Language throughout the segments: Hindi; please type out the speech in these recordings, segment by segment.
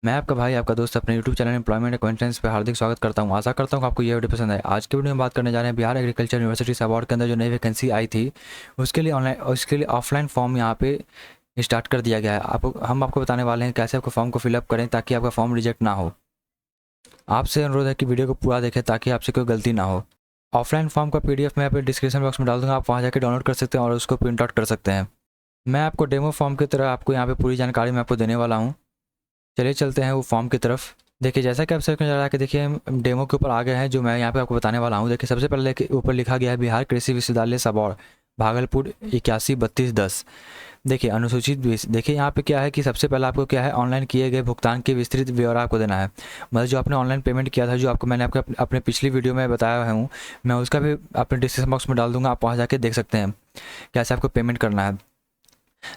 मैं आपका भाई आपका दोस्त अपने यूट्यूब चैनल एम्प्लॉयमेंट एक्वेंटेंस पे हार्दिक स्वागत करता हूं। आशा करता हूं कि आपको ये वीडियो पसंद आए। आज के वीडियो में बात करने जा रहे हैं बिहार एग्रीकल्चर यूनिवर्सिटी अवार्ड के अंदर जो नई वैकेंसी आई थी उसके लिए ऑनलाइन उसके लिए ऑफलाइन फॉर्म यहाँ पे स्टार्ट कर दिया गया है। हम आपको बताने वाले हैं कैसे आपको फॉर्म को फिलअप करें ताकि आपका फॉर्म रिजेक्ट ना हो। आपसे अनुरोध है कि वीडियो को पूरा देखें ताकि आपसे कोई गलती ना हो। ऑफलाइन फॉर्म का PDF मैं यहाँ पे डिस्क्रिप्शन बॉक्स में डाल दूँगा, आप वहाँ जाकर डाउनलोड कर सकते हैं और उसको प्रिंट आउट कर सकते हैं। मैं आपको डेमो फॉर्म की तरह आपको यहाँ पे पूरी जानकारी मैं आपको देने वाला हूँ। चलिए चलते हैं वो फॉर्म की तरफ। देखिए जैसा कि आप सबको नजर आ के देखिए हम डेमो के ऊपर आ गए हैं जो मैं यहाँ पे आपको बताने वाला हूँ। देखिए सबसे पहले ऊपर लिखा गया है बिहार कृषि विश्वविद्यालय सबौर भागलपुर 813210। देखिए अनुसूचित 20। देखिए यहाँ पे क्या है कि सबसे पहले आपको क्या है ऑनलाइन किए गए भुगतान की विस्तृत ब्यौरा आपको देना है। मतलब जो आपने ऑनलाइन पेमेंट किया था, जो आपको मैंने आपको अपने पिछली वीडियो में बताया हूँ, मैं उसका भी अपने डिस्क्रिप्शन बॉक्स में डाल दूँगा, आप वहाँ जाके देख सकते हैं कैसे आपको पेमेंट करना है।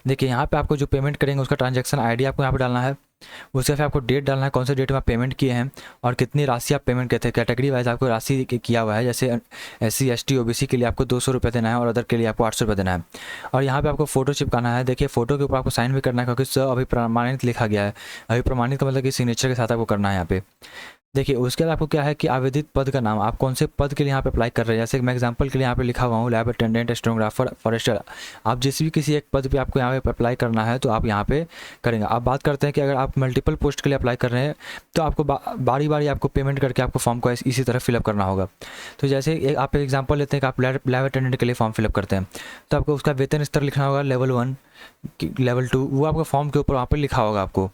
देखिए यहाँ पे आपको जो पेमेंट करेंगे उसका ट्रांजैक्शन आईडी आपको यहाँ पे डालना है। उसके फिर आपको डेट डालना है, कौन से डेट में आप पेमेंट किए हैं और कितनी राशि आप पेमेंट किए थे। कैटेगरी वाइज आपको राशि किया हुआ है, जैसे SC ST OBC के लिए आपको 200 रुपये देना है और अदर के लिए आपको 800 रुपये देना है। और यहाँ पे आपको फोटो चिपकाना है। देखिए फोटो के ऊपर आपको साइन भी करना है क्योंकि अभी प्रमाणित लिखा गया है। अभी प्रमाणित का मतलब कि सिग्नेचर के साथ आपको करना है यहाँ पे। देखिए उसके बाद आपको क्या है कि आवेदित पद का नाम, आप कौन से पद के लिए यहाँ पे अप्लाई कर रहे हैं। जैसे मैं एग्जांपल के लिए यहाँ पे लिखा हुआ हूँ लैब अटेंडेंट, स्टेनोग्राफर, फॉरेस्टर। आप जिस भी किसी एक पद पे आपको यहाँ पे अप्लाई करना है तो आप यहाँ पे करेंगे। अब बात करते हैं कि अगर आप मल्टीपल पोस्ट के लिए अप्लाई कर रहे हैं तो आपको बारी बारी आपको पेमेंट करके आपको फॉर्म को इसी तरह फिलअप करना होगा। तो जैसे आप एग्जाम्पल लेते हैं कि आप लैब अटेंडेंट के लिए फॉर्म फिलअप करते हैं तो आपको उसका वेतन स्तर लिखना होगा लेवल 1, लेवल 2, वो आपको फॉर्म के ऊपर वहाँ पर लिखा होगा। आपको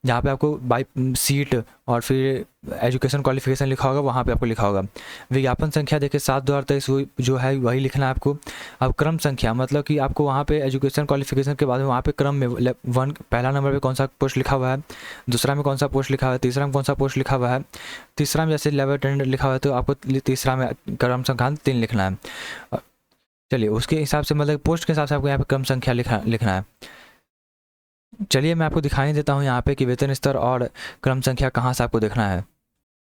जहाँ पे आपको बाई सीट और फिर एजुकेशन क्वालिफिकेशन लिखा होगा वहाँ पे आपको लिखा होगा। विज्ञापन संख्या देखिए 7/2023 जो है वही लिखना है आपको। अब क्रम संख्या मतलब कि आपको वहाँ पे एजुकेशन क्वालिफिकेशन के बाद में वहाँ पे क्रम में 1 पहला नंबर पे कौन सा पोस्ट लिखा हुआ है, दूसरा में कौन सा पोस्ट लिखा हुआ है, तीसरा में कौन सा पोस्ट लिखा हुआ है। तीसरा में जैसे लेवल अटेंडेंट लिखा हुआ है तो आपको तीसरा में क्रम संख्या 3 लिखना है। चलिए उसके हिसाब से मतलब पोस्ट के हिसाब से आपको यहाँ पे क्रम संख्या लिखना है। चलिए मैं आपको दिखाई देता हूँ यहाँ पे कि वेतन स्तर और क्रम संख्या कहाँ से आपको देखना है।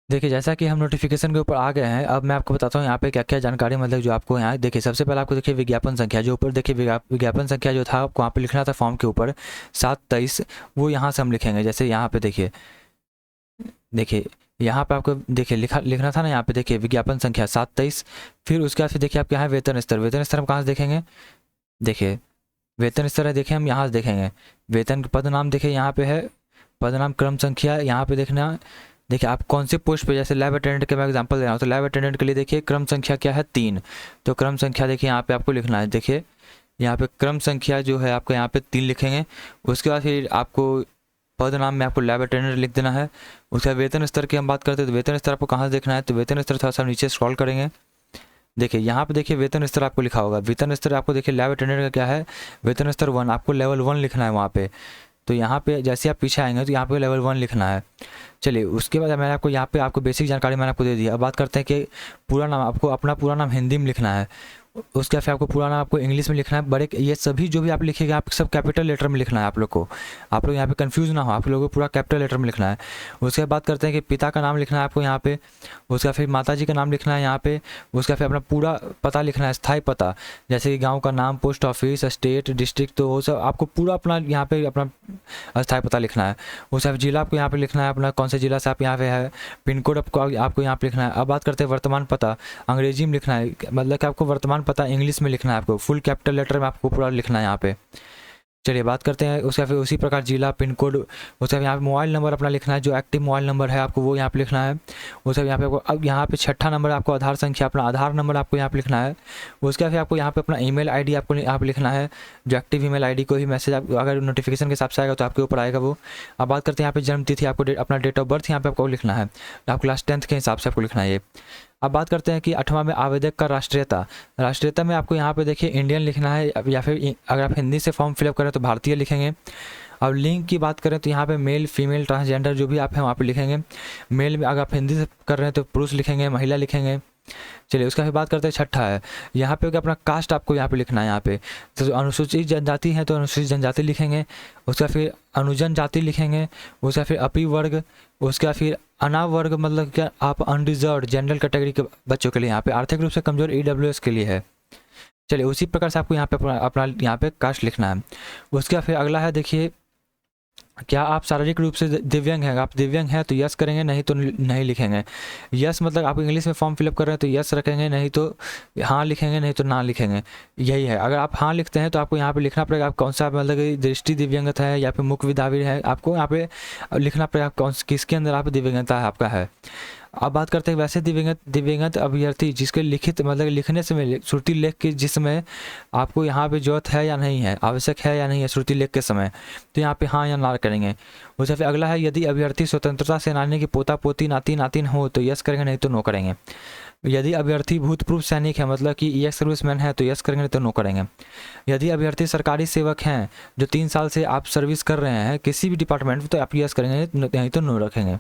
देखिए जैसा कि हम नोटिफिकेशन के ऊपर आ गए हैं, अब मैं आपको बताता हूँ यहाँ पे क्या क्या जानकारी मतलब जो आपको यहाँ देखिए। सबसे पहले आपको देखिए विज्ञापन संख्या, जो ऊपर देखिए विज्ञापन संख्या जो था आपको वहाँ पे लिखना था फॉर्म के ऊपर 7/23, वो यहाँ से हम लिखेंगे। जैसे यहाँ पे देखिए यहाँ पे आपको देखिए लिखना था ना, यहाँ पे देखिए विज्ञापन संख्या 7/23। फिर उसके बाद फिर देखिए आपके यहाँ वेतन स्तर, वेतन स्तर हम कहाँ से देखेंगे। देखिए वेतन स्तर है, देखिए हम यहाँ से देखेंगे। वेतन पद नाम देखिए यहाँ पे है, पद नाम क्रम संख्या यहाँ पे देखना। देखिए आप कौन से पोस्ट पे, जैसे लैब अटेंडेंट के मैं एग्जांपल दे रहा हूँ तो लैब अटेंडेंट के लिए देखिए क्रम संख्या क्या है 3, तो क्रम संख्या देखिए यहाँ पे आपको लिखना है। देखिए यहाँ पे क्रम संख्या जो है आपको यहाँ पे 3 लिखेंगे। उसके बाद फिर आपको पद नाम में आपको लैब अटेंडेंट लिख देना है। उसके बाद वेतन स्तर की हम बात करते हैं तो वेतन स्तर आपको कहाँ से देखना है, तो वेतन स्तर थोड़ा सा नीचे स्क्रॉल करेंगे। देखिए यहाँ पे देखिए वेतन स्तर आपको लिखा होगा। वेतन स्तर आपको देखिए लैब अटेंडेंट का क्या है, वेतन स्तर 1, आपको लेवल 1 लिखना है वहाँ पे। तो यहाँ पे जैसे आप पीछे आएंगे तो यहाँ पे लेवल 1 लिखना है। चलिए उसके बाद मैंने आपको यहाँ पे आपको बेसिक जानकारी मैंने आपको दे दी। अब बात करते हैं कि पूरा नाम, आपको अपना पूरा नाम हिंदी में लिखना है। उसके फिर आपको पूरा नाम आपको इंग्लिश में लिखना है। बड़े ये सभी जो भी आप लिखिएगा आप सब कैपिटल लेटर में लिखना है आप लोग को। आप लोग यहाँ पे कंफ्यूज ना हो, आप लोगों को पूरा कैपिटल लेटर में लिखना है। उसके बाद बात करते हैं कि पिता का नाम लिखना है आपको यहाँ पे। उसका फिर माता जी का नाम लिखना है यहाँ पे। उसका फिर अपना पूरा पता लिखना है, स्थायी पता, जैसे कि गाँव का नाम, पोस्ट ऑफिस, स्टेट, डिस्ट्रिक्ट, तो वो सब आपको पूरा अपना यहाँ पे अपना स्थायी पता लिखना है। उसका फिर जिला आपको यहाँ पे लिखना है, अपना कौन से जिला से आप यहाँ पे है। पिन कोड आपको यहाँ पे लिखना है। अब बात करते हैं वर्तमान पता, अंग्रेजी में लिखना है, मतलब कि आपको वर्तमान पता इंग्लिश में लिखना है, आपको फुल कैपिटल लेटर में आपको पूरा लिखना है यहाँ पे। चलिए बात करते हैं उसका फिर उसी प्रकार जिला, पिन कोड, उसका यहाँ पे मोबाइल नंबर अपना लिखना है, जो एक्टिव मोबाइल नंबर है आपको वो यहाँ पे लिखना है। उसका यहाँ पे आपको अब यहाँ पे 6ठा नंबर आपको आधार संख्या, अपना आधार नंबर आपको यहाँ पे लिखना है। उसके फिर आपको यहाँ पे अपना ईमेल आईडी आपको यहाँ पे लिखना है, जो एक्टिव ईमेल आईडी को ही मैसेज आप अगर नोटिफिकेशन के हिसाब से आएगा तो आपके ऊपर आएगा वो। अब बात करते हैं यहाँ पे जन्म तिथि, आपको अपना डेट ऑफ बर्थ यहाँ पे आपको लिखना है, आप क्लास 10th के हिसाब से आपको लिखना है ये। अब बात करते हैं कि 8वां में आवेदक का राष्ट्रीयता, राष्ट्रीयता में आपको यहाँ पे देखिए इंडियन लिखना है, या फिर अगर आप हिंदी से फॉर्म फिलअप करें तो भारतीय लिखेंगे। अब लिंग की बात करें तो यहाँ पे मेल, फीमेल, ट्रांसजेंडर जो भी आप हैं वहाँ पे लिखेंगे। मेल में अगर आप हिंदी से कर रहे हैं तो पुरुष लिखेंगे, महिला लिखेंगे। चलिए उसका फिर बात करते हैं 6ठा है, यहाँ पे अपना कास्ट आपको यहाँ पे लिखना है। यहाँ पे तो अनुसूचित जनजाति है तो अनुसूचित जनजाति लिखेंगे। उसका फिर अनुजन जाति लिखेंगे। उसका फिर अपी वर्ग, उसका फिर अनावर्ग मतलब क्या आप अनरिजर्व जनरल कैटेगरी के बच्चों के लिए, यहाँ पे आर्थिक रूप से कमजोर EWS के लिए है। चलिए उसी प्रकार से आपको यहाँ पे अपना यहाँ पे कास्ट लिखना है। उसका फिर अगला है देखिए क्या आप शारीरिक रूप से दिव्यांग हैं? आप दिव्यांग हैं तो यस करेंगे, नहीं तो नहीं लिखेंगे। यस मतलब आप इंग्लिश में फॉर्म फिलअप कर रहे हैं तो यस रखेंगे, नहीं तो हाँ लिखेंगे, नहीं तो ना लिखेंगे। यही है। अगर आप हाँ लिखते हैं तो आपको यहाँ पे लिखना पड़ेगा आप कौन सा मतलब कि दृष्टि दिव्यांगता है या फिर मुख विदावीर है, आपको यहाँ पे लिखना पड़ेगा कौन किसके अंदर आप दिव्यांगता है आपका है। अब बात करते हैं वैसे दिव्यांगत अभ्यर्थी जिसके लिखित मतलब लिखने समय श्रुति लेख के जिसमें आपको यहाँ पे जरूरत है या नहीं है, आवश्यक है या नहीं है श्रुति लेख के समय, तो यहाँ पे हाँ या ना करेंगे। उससे फिर अगला है यदि अभ्यर्थी स्वतंत्रता सेनानी की पोता पोती नाती नातिन हो तो यस करेंगे, नहीं तो नो करेंगे। यदि अभ्यर्थी भूतपूर्व सैनिक है मतलब कि एक्स सर्विसमैन है तो यस करेंगे, नहीं तो नो करेंगे। यदि अभ्यर्थी सरकारी सेवक हैं जो 3 साल से आप सर्विस कर रहे हैं किसी भी डिपार्टमेंट में तो आप यस करेंगे, नहीं तो नो रखेंगे।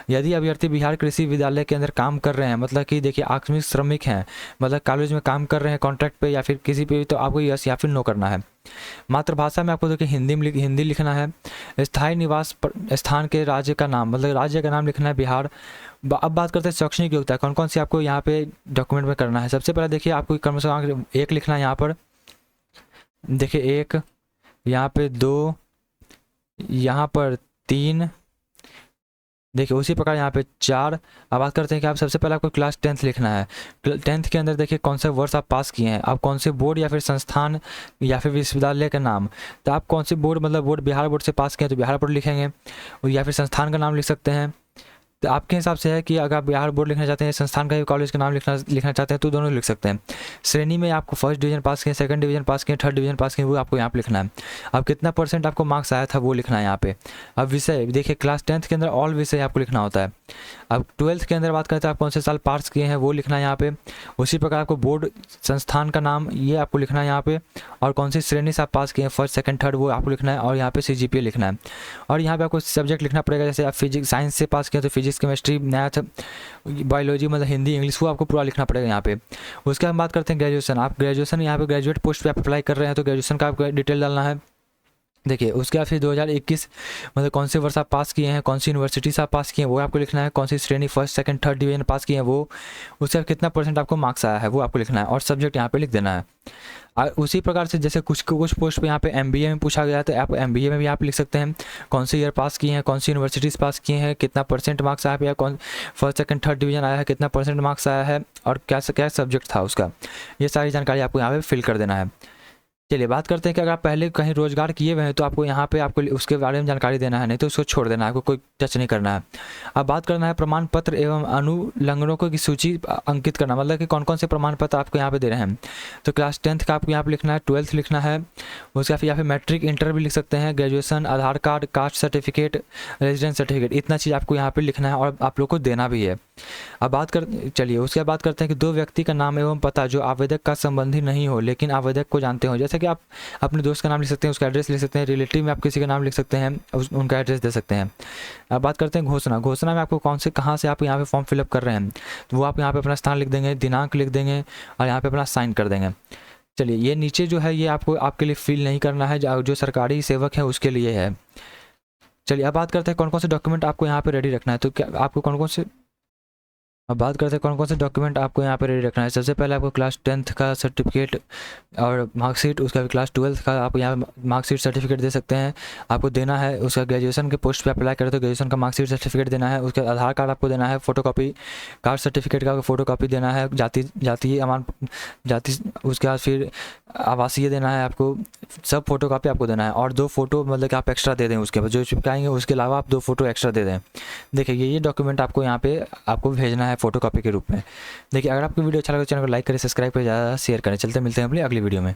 यदि अभ्यर्थी बिहार कृषि विद्यालय के अंदर काम कर रहे हैं मतलब कि देखिए आकस्मिक श्रमिक हैं मतलब कॉलेज में काम कर रहे हैं कॉन्ट्रैक्ट पे या फिर किसी पे भी, तो आपको यस या फिर नो करना है। मातृभाषा में आपको देखिए हिंदी लिखना है। स्थायी निवास स्थान के राज्य का नाम मतलब राज्य का नाम लिखना है बिहार। अब बात करते हैं शैक्षणिक योग्यता कौन कौन सी आपको यहाँ पे डॉक्यूमेंट में करना है। सबसे पहले देखिए आपको कम से कम 1 लिखना है यहाँ पर, देखिए 1, यहाँ पे 2, यहाँ पर 3, देखिए उसी प्रकार यहाँ पे 4। अब बात करते हैं कि आप सबसे पहले आपको क्लास 10th लिखना है। 10th के अंदर देखिए कौन से वर्ष आप पास किए हैं, आप कौन से बोर्ड या फिर संस्थान या फिर विश्वविद्यालय का नाम, तो आप कौन से बोर्ड मतलब बोर्ड बिहार बोर्ड से पास किए हैं तो बिहार बोर्ड लिखेंगे, या फिर संस्थान का नाम लिख सकते हैं। तो आपके हिसाब से है कि अगर आप बिहार बोर्ड लिखना चाहते हैं संस्थान का भी कॉलेज का नाम लिखना चाहते हैं तो दोनों लिख सकते हैं। श्रेणी में आपको फर्स्ट डिवीजन पास किए, सेकंड डिवीजन पास किए, थर्ड डिवीजन पास किए, वो आपको यहाँ पे लिखना है। अब कितना % आपको मार्क्स आया था वो लिखना है यहाँ पे। अब विषय देखिए क्लास 10th के अंदर ऑल विषय आपको लिखना होता है। अब 12th के अंदर बात करते हैं आप कौन से साल पास किए हैं वो लिखना है यहाँ पे। उसी प्रकार आपको बोर्ड संस्थान का नाम ये आपको लिखना है यहाँ पे, और कौन सी श्रेणी से आप पास किए हैं फर्स्ट सेकंड थर्ड वो आपको लिखना है, और यहाँ पे CGPA लिखना है। और यहाँ पे आपको सब्जेक्ट लिखना पड़ेगा, जैसे आप फिजिक्स साइंस से पास किए तो फिजिक्स केमिस्ट्री मैथ बायोलॉजी मतलब हिंदी इंग्लिश वो आपको पूरा लिखना पड़ेगा यहाँ पे। उसके बाद बात करते हैं ग्रेजुएशन। आप ग्रेजुएशन यहाँ पे ग्रेजुएट पोस्ट पे आप अप्लाई कर रहे हैं तो ग्रेजुएशन का आपको डिटेल डालना है। देखिए उसके बाद फिर 2021 मतलब कौन से वर्ष आप पास किए हैं, कौन सी यूनिवर्सिटी से आप पास किए हैं वो आपको लिखना है, कौन सी श्रेणी first second third division pass किए हैं वो, उससे कितना % आपको मार्क्स आया है वो आपको लिखना है, और सब्जेक्ट यहाँ पे लिख देना है। उसी प्रकार से जैसे कुछ पोस्ट पे यहाँ पे MBA में पूछा गया तो आप MBA में भी आप लिख सकते हैं कौन से ईयर पास किए हैं, कौन सी यूनिवर्सिटीज पास किए हैं, कितना % मार्क्स आया है, कौन फर्स्ट सेकंड थर्ड डिवीजन आया है, कितना % मार्क्स आया है, और क्या सब्जेक्ट था उसका, ये सारी जानकारी आपको यहाँ पे फिल कर देना है। चलिए बात करते हैं कि अगर आप पहले कहीं रोजगार किए हुए हैं तो आपको यहाँ पे आपको उसके बारे में जानकारी देना है, नहीं तो उसको छोड़ देना है, आपको कोई टच नहीं करना है। अब बात करना है प्रमाण पत्र एवं अनुलंघनों की सूची अंकित करना, मतलब कि कौन कौन से प्रमाण पत्र आपको यहाँ पे दे रहे हैं। तो क्लास 10th का आपको यहाँ पे लिखना है, 12th लिखना है, उसके बाद यहाँ पे मैट्रिक इंटर भी लिख सकते हैं, graduation, Aadhaar card, caste certificate, residence certificate, इतना चीज़ आपको यहाँ पर लिखना है और आप लोग को देना भी है। अब चलिए उसके बाद बात करते हैं कि 2 व्यक्ति का नाम एवं पता जो आवेदक का संबंधी नहीं हो लेकिन आवेदक को जानते हो, जैसे कि आप अपने दोस्त का नाम लिख सकते हैं, उसका एड्रेस लिख सकते हैं, रिलेटिव में आप किसी का नाम लिख सकते हैं, उनका एड्रेस दे सकते हैं। अब बात करते हैं घोषणा में आपको कौन से कहाँ से आप यहाँ पे फॉर्म फिलअप कर रहे हैं तो वो आप यहाँ पे अपना स्थान लिख देंगे, दिनांक लिख देंगे और यहाँ पे अपना साइन कर देंगे। चलिए ये नीचे जो है ये आपको आपके लिए फिल नहीं करना है, जो सरकारी सेवक है उसके लिए है। चलिए अब बात करते हैं कौन कौन से डॉक्यूमेंट आपको यहाँ पे रेडी रखना है। तो क्या आपको कौन कौन से अब बात करते हैं कौन कौन से डॉक्यूमेंट आपको यहाँ पे रेडी रखना है। सबसे पहले आपको क्लास 10th का सर्टिफिकेट और मार्कशीट, उसका भी क्लास 12th का आप यहाँ मार्कशीट सर्टिफिकेट दे सकते हैं, आपको देना है। उसका ग्रेजुएशन के पोस्ट पे अप्लाई करें तो ग्रेजुएशन का मार्कशीट सर्टिफिकेट देना है, उसका आधार कार्ड आपको देना है, फोटोकॉपी, कास्ट सर्टिफिकेट का फोटोकॉपी देना है, जाति उसके बाद फिर आवासीय देना है आपको, सब फोटोकॉपी आपको देना है। और 2 फोटो मतलब कि आप एक्स्ट्रा दे दें, उसके बाद जो चिपकाएंगे उसके अलावा आप 2 फोटो एक्स्ट्रा दे दें। देखिए ये डॉक्यूमेंट आपको यहाँ पे आपको भेजना है फोटोकॉपी के रूप में। देखिए अगर आपको वीडियो अच्छा लगे तो चैनल को लाइक करें, सब्सक्राइब करें, ज़्यादा शेयर करें। चलते मिलते हैं अपनी अगली वीडियो में।